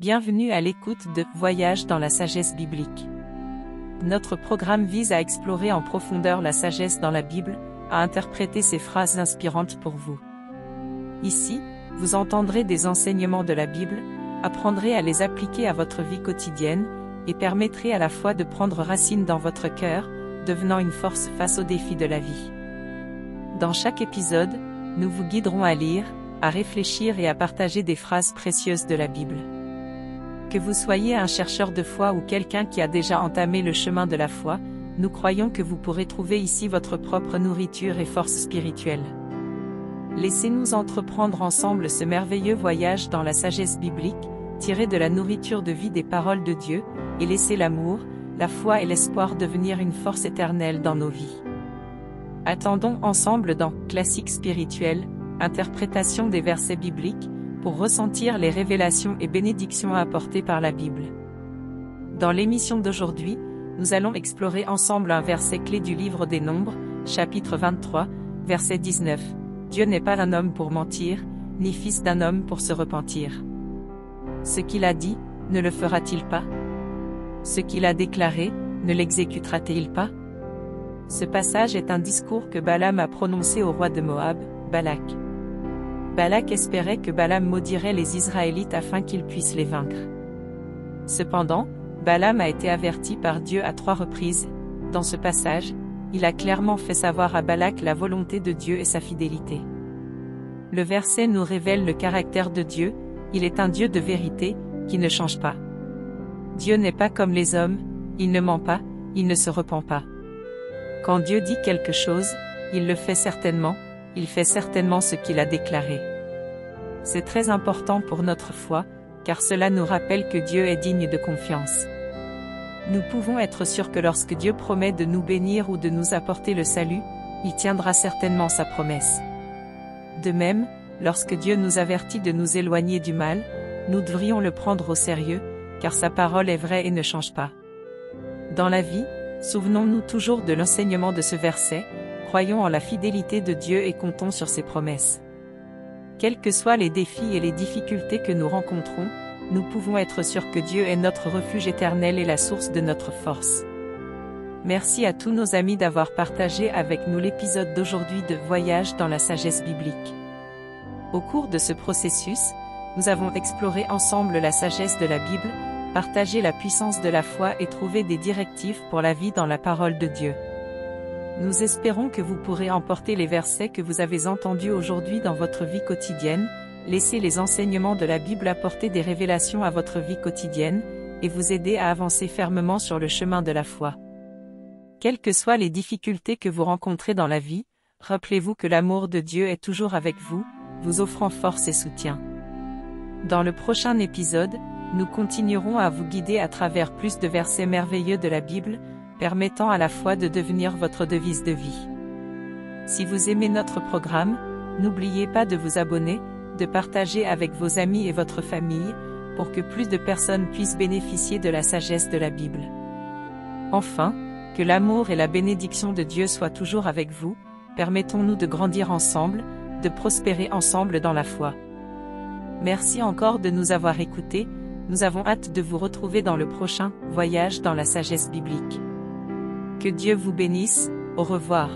Bienvenue à l'écoute de Voyage dans la sagesse biblique. Notre programme vise à explorer en profondeur la sagesse dans la Bible, à interpréter ces phrases inspirantes pour vous. Ici, vous entendrez des enseignements de la Bible, apprendrez à les appliquer à votre vie quotidienne, et permettrez à la fois de prendre racine dans votre cœur, devenant une force face aux défis de la vie. Dans chaque épisode, nous vous guiderons à lire, à réfléchir et à partager des phrases précieuses de la Bible. Que vous soyez un chercheur de foi ou quelqu'un qui a déjà entamé le chemin de la foi, nous croyons que vous pourrez trouver ici votre propre nourriture et force spirituelle. Laissez-nous entreprendre ensemble ce merveilleux voyage dans la sagesse biblique, tiré de la nourriture de vie des paroles de Dieu, et laissez l'amour, la foi et l'espoir devenir une force éternelle dans nos vies. Attendons ensemble dans Classique spirituel, interprétation des versets bibliques, pour ressentir les révélations et bénédictions apportées par la Bible. Dans l'émission d'aujourd'hui, nous allons explorer ensemble un verset clé du livre des Nombres, chapitre 23, verset 19. Dieu n'est pas un homme pour mentir, ni fils d'un homme pour se repentir. Ce qu'il a dit, ne le fera-t-il pas? Ce qu'il a déclaré, ne l'exécutera-t-il pas? Ce passage est un discours que Balaam a prononcé au roi de Moab, Balak. Balak espérait que Balaam maudirait les Israélites afin qu'ils puissent les vaincre. Cependant, Balaam a été averti par Dieu à 3 reprises. Dans ce passage, il a clairement fait savoir à Balak la volonté de Dieu et sa fidélité. Le verset nous révèle le caractère de Dieu, il est un Dieu de vérité, qui ne change pas. Dieu n'est pas comme les hommes, il ne ment pas, il ne se repent pas. Quand Dieu dit quelque chose, il le fait certainement, il fait certainement ce qu'il a déclaré. C'est très important pour notre foi, car cela nous rappelle que Dieu est digne de confiance. Nous pouvons être sûrs que lorsque Dieu promet de nous bénir ou de nous apporter le salut, il tiendra certainement sa promesse. De même, lorsque Dieu nous avertit de nous éloigner du mal, nous devrions le prendre au sérieux, car sa parole est vraie et ne change pas. Dans la vie, souvenons-nous toujours de l'enseignement de ce verset, croyons en la fidélité de Dieu et comptons sur ses promesses. Quels que soient les défis et les difficultés que nous rencontrons, nous pouvons être sûrs que Dieu est notre refuge éternel et la source de notre force. Merci à tous nos amis d'avoir partagé avec nous l'épisode d'aujourd'hui de Voyage dans la sagesse biblique. Au cours de ce processus, nous avons exploré ensemble la sagesse de la Bible, partagé la puissance de la foi et trouvé des directives pour la vie dans la parole de Dieu. Nous espérons que vous pourrez emporter les versets que vous avez entendus aujourd'hui dans votre vie quotidienne, laisser les enseignements de la Bible apporter des révélations à votre vie quotidienne, et vous aider à avancer fermement sur le chemin de la foi. Quelles que soient les difficultés que vous rencontrez dans la vie, rappelez-vous que l'amour de Dieu est toujours avec vous, vous offrant force et soutien. Dans le prochain épisode, nous continuerons à vous guider à travers plus de versets merveilleux de la Bible, permettant à la foi de devenir votre devise de vie. Si vous aimez notre programme, n'oubliez pas de vous abonner, de partager avec vos amis et votre famille, pour que plus de personnes puissent bénéficier de la sagesse de la Bible. Enfin, que l'amour et la bénédiction de Dieu soient toujours avec vous, permettons-nous de grandir ensemble, de prospérer ensemble dans la foi. Merci encore de nous avoir écoutés, nous avons hâte de vous retrouver dans le prochain Voyage dans la sagesse biblique. Que Dieu vous bénisse, au revoir.